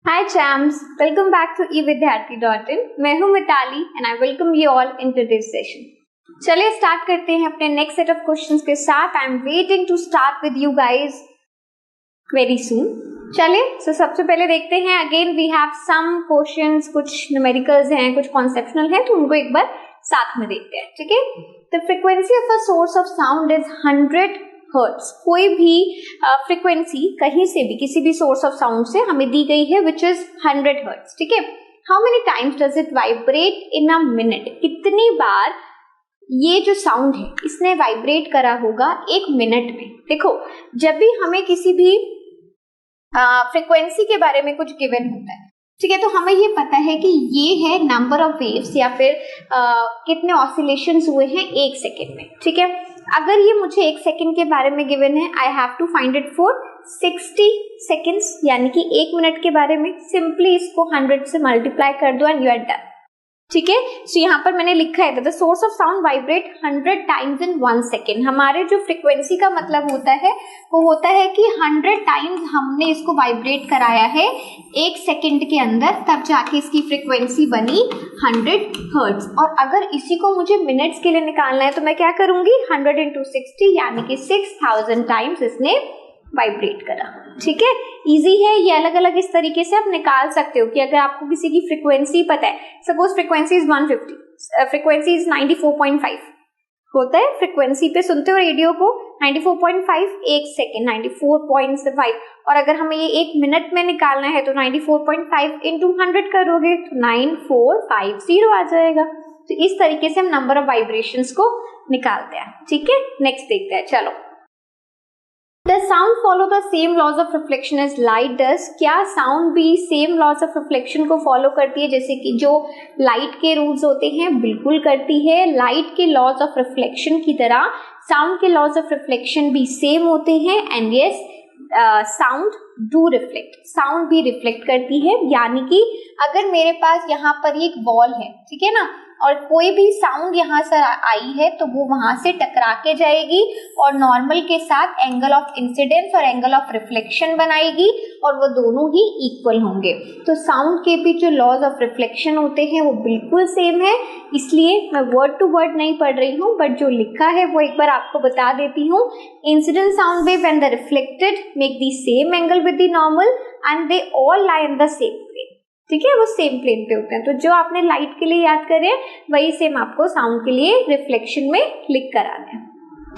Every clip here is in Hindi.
Hi champs, welcome back to evidyarthi.in। मैं हूँ Mitali and I welcome you all in today's session। चलिए स्टार्ट करते हैं अपने नेक्स्ट सेट ऑफ क्वेश्चंस के साथ। I am waiting to start with you guys very soon. चलिए सबसे पहले देखते हैं। Again we have some questions, कुछ न्यूमेरिकल्स हैं, कुछ कॉन्सेप्शनल हैं, तो उनको एक बार साथ में देखते हैं। ठीक है, the frequency of a source of sound is 100 hertz. कोई भी फ्रीक्वेंसी कहीं से भी किसी भी सोर्स ऑफ साउंड से हमें दी गई है विच इज 100 हर्ट्ज। ठीक है, how many times does it vibrate in a minute? कितनी बार ये जो साउंड है इसने वाइब्रेट करा होगा एक मिनट में? देखो, जब भी हमें किसी भी फ्रीक्वेंसी के बारे में कुछ गिवन होता है, ठीक है, तो हमें ये पता है कि ये है नंबर ऑफ वेव्स या फिर कितने ऑसिलेशंस हुए हैं एक सेकेंड में। ठीक है, अगर ये मुझे एक सेकेंड के बारे में गिवन है, I have to find it for 60 seconds, यानी कि एक मिनट के बारे में सिंपली इसको 100 से मल्टीप्लाई कर दो एंड यू आर डन। ठीक है, सो यहाँ पर मैंने लिखा है the source of sound vibrate 100 times in 1 second. हमारे जो फ्रीक्वेंसी का मतलब होता है वो होता है कि 100 टाइम्स हमने इसको वाइब्रेट कराया है एक सेकेंड के अंदर, तब जाके इसकी फ्रीक्वेंसी बनी 100 हर्ट्ज। और अगर इसी को मुझे मिनट्स के लिए निकालना है तो मैं क्या करूंगी, 100 into 60 यानी कि 6000 टाइम्स इसने वाइब्रेट करा। ठीक है, इजी है ये, अलग अलग इस तरीके से आप निकाल सकते हो कि अगर आपको किसी की फ्रीक्वेंसी पता है, suppose frequency is 150, frequency is 94.5 होता है, फ्रीक्वेंसी पे सुनते हो रेडियो को 94.5 एक सेकेंड 94.5, और अगर हमें ये एक मिनट में निकालना है तो 94.5 into 100 करोगे तो 9450 आ जाएगा। तो इस तरीके से हम नंबर ऑफ वाइब्रेशंस को निकालते हैं। ठीक है, नेक्स्ट देखते हैं। चलो, Does sound follow the same laws of reflection as light does? क्या साउंड भी सेम लॉज ऑफ रिफ्लेक्शन को फॉलो करती है जैसे कि जो लाइट के रूल्स होते हैं? बिल्कुल करती है। लाइट के लॉज ऑफ रिफ्लेक्शन की तरह साउंड के लॉज ऑफ रिफ्लेक्शन भी सेम होते हैं। And yes, sound do reflect, sound भी रिफ्लेक्ट करती है। यानी कि अगर मेरे पास यहाँ पर एक वॉल है, ठीक है ना, और कोई भी साउंड यहाँ से आई है तो वो वहां से टकरा के जाएगी और नॉर्मल के साथ एंगल ऑफ इंसिडेंस और एंगल ऑफ रिफ्लेक्शन बनाएगी और वो दोनों ही इक्वल होंगे। तो साउंड के भी जो लॉज ऑफ रिफ्लेक्शन होते हैं वो बिल्कुल सेम है। इसलिए मैं वर्ड टू वर्ड नहीं पढ़ रही हूँ, बट जो लिखा है वो एक बार आपको बता देती हूँ। Incident sound wave and the reflected make the same angle with the normal and they all lie in the same plane. ठीक है, वो सेम प्लेन पे होते हैं। तो जो आपने लाइट के लिए याद करे वही सेम आपको साउंड के लिए रिफ्लेक्शन में लिख कर आना है।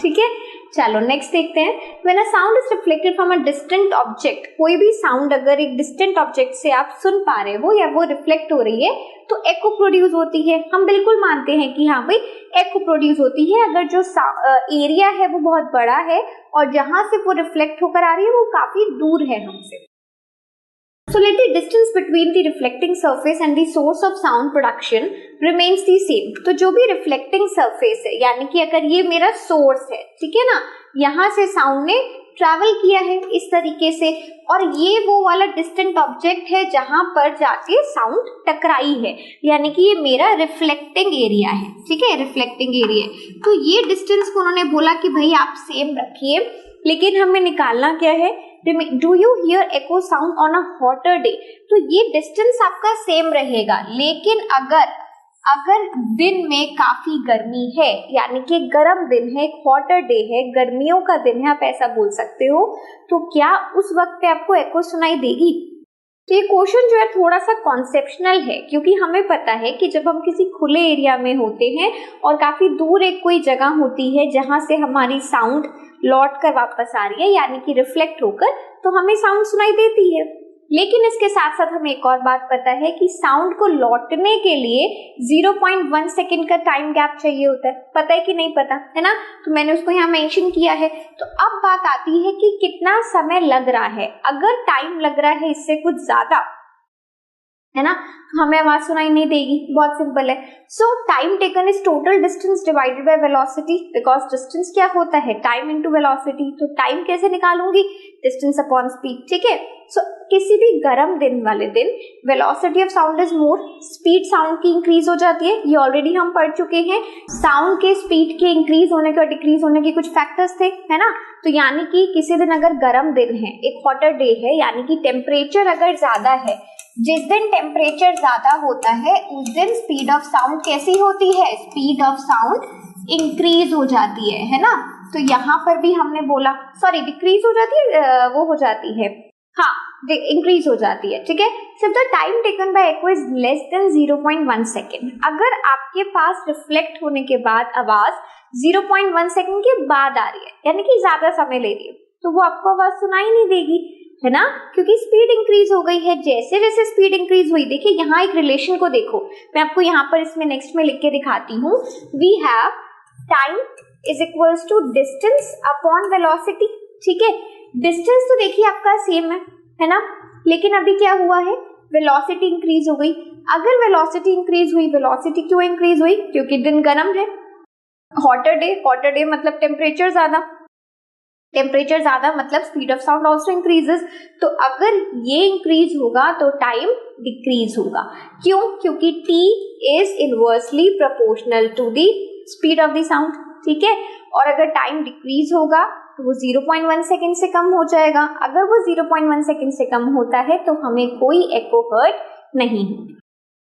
ठीक है, चलो नेक्स्ट देखते हैं। When a sound is reflected from a distant object, कोई भी साउंड अगर एक डिस्टेंट ऑब्जेक्ट से आप सुन पा रहे हो या वो रिफ्लेक्ट हो रही है तो एको प्रोड्यूस होती है। हम बिल्कुल मानते हैं कि हाँ भाई एको प्रोड्यूस होती है अगर जो एरिया है वो बहुत बड़ा है और जहां से वो रिफ्लेक्ट होकर आ रही है वो काफी दूर है हमसे। So let the distance between the reflecting surface and the source of sound production remains the same। तो जो भी reflecting surface है, यानी कि अगर ये मेरा source है, ठीक है ना, यहाँ से sound ने travel किया है इस तरीके से, और ये वो वाला distant object है जहां पर जाके sound टकराई है, यानी कि ये मेरा reflecting area है। ठीक है, reflecting area। तो ये distance को उन्होंने बोला कि भाई आप same रखिए, लेकिन हमें निकालना क्या है, do you here echo sound on a hotter day? तो ये डिस्टेंस आपका सेम रहेगा, लेकिन अगर दिन में काफी गर्मी है, यानी कि गर्म दिन है, एक हॉटर डे है, गर्मियों का दिन है, आप ऐसा बोल सकते हो, तो क्या उस वक्त पे आपको एको सुनाई देगी? तो ये क्वेश्चन जो है थोड़ा सा कॉन्सेप्शनल है, क्योंकि हमें पता है कि जब हम किसी खुले एरिया में होते हैं और काफी दूर एक कोई जगह होती है जहां से हमारी साउंड लौट कर वापस आ रही है, यानी कि रिफ्लेक्ट होकर, तो हमें साउंड सुनाई देती है। लेकिन इसके साथ साथ हमें एक और बात पता है कि साउंड को लौटने के लिए 0.1 सेकेंड का टाइम गैप चाहिए होता है। पता है कि नहीं पता, है ना? तो मैंने उसको यहाँ मेंशन किया है। तो अब बात आती है कि कितना समय लग रहा है। अगर टाइम लग रहा है इससे कुछ ज्यादा, है ना, तो हमें आवाज सुनाई नहीं देगी। बहुत सिंपल है। सो time taken is total distance divided by velocity, because distance क्या होता है, टाइम इनटू वेलोसिटी। तो टाइम कैसे निकालूंगी, डिस्टेंस अपॉन स्पीड। ठीक है, सो किसी भी गर्म दिन वाले दिन velocity of sound is more, speed sound की इंक्रीज हो जाती है। ये ऑलरेडी हम पढ़ चुके हैं। साउंड के स्पीड के इंक्रीज होने के और डिक्रीज होने के कुछ फैक्टर्स थे, है ना। तो यानी कि किसी दिन अगर गर्म दिन है, एक हॉटर डे है, यानी कि टेम्परेचर अगर ज्यादा है, जिस दिन टेम्परेचर ज्यादा होता है उस दिन स्पीड ऑफ साउंड कैसी होती है, स्पीड ऑफ साउंड इंक्रीज हो जाती है ना। तो यहाँ पर भी हमने बोला, सॉरी डिक्रीज हो जाती है, वो हो जाती है, हाँ इंक्रीज हो जाती है, ठीक है। सिर्फ the time taken by echo is less than 0.1 second. अगर आपके पास रिफ्लेक्ट होने के बाद आवाज 0.1 सेकेंड के बाद आ रही है, यानी कि ज्यादा समय ले रही है, तो वो आपको आवाज सुनाई नहीं देगी, है ना, क्योंकि स्पीड इंक्रीज हो गई है। जैसे जैसे स्पीड इंक्रीज हुई, देखिए यहाँ एक रिलेशन को देखो, मैं आपको यहाँ पर इसमें नेक्स्ट में लिख के दिखाती हूँ। We have time is equals to distance upon velocity, ठीक है। डिस्टेंस तो देखिए आपका सेम है ना, लेकिन अभी क्या हुआ है, वेलोसिटी इंक्रीज हो गई। अगर वेलोसिटी इंक्रीज हुई, वेलोसिटी क्यों इंक्रीज हुई, क्योंकि दिन गर्म है, हॉटर डे मतलब टेम्परेचर ज्यादा मतलब speed of sound also increases. तो अगर ये इंक्रीज होगा तो टाइम डिक्रीज होगा। क्यों, क्योंकि t is inversely proportional to the speed of the sound, ठीक है। और अगर टाइम डिक्रीज होगा तो वो 0.1 सेकेंड से कम हो जाएगा। अगर वो 0.1 सेकेंड से कम होता है तो हमें कोई एको हर्ट नहीं होगी।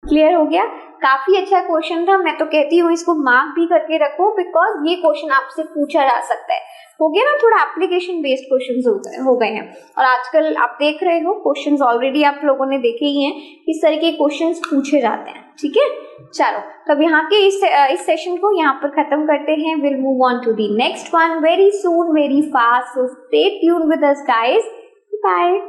क्लियर हो गया। काफी अच्छा क्वेश्चन था, मैं तो कहती हूँ इसको मार्क भी करके रखो, बिकॉज ये क्वेश्चन आपसे पूछा जा सकता है। हो गया ना, थोड़ा एप्लीकेशन बेस्ड क्वेश्चन हो गए हैं। और आजकल आप देख रहे हो क्वेश्चंस ऑलरेडी आप लोगों ने देखे ही हैं, इस तरह के क्वेश्चंस पूछे जाते हैं, ठीक है। चलो, तो अब यहाँ के इस सेशन को यहाँ पर खत्म करते हैं। Will move on to the next one very soon, very fast, so stay tuned with us guys. Bye.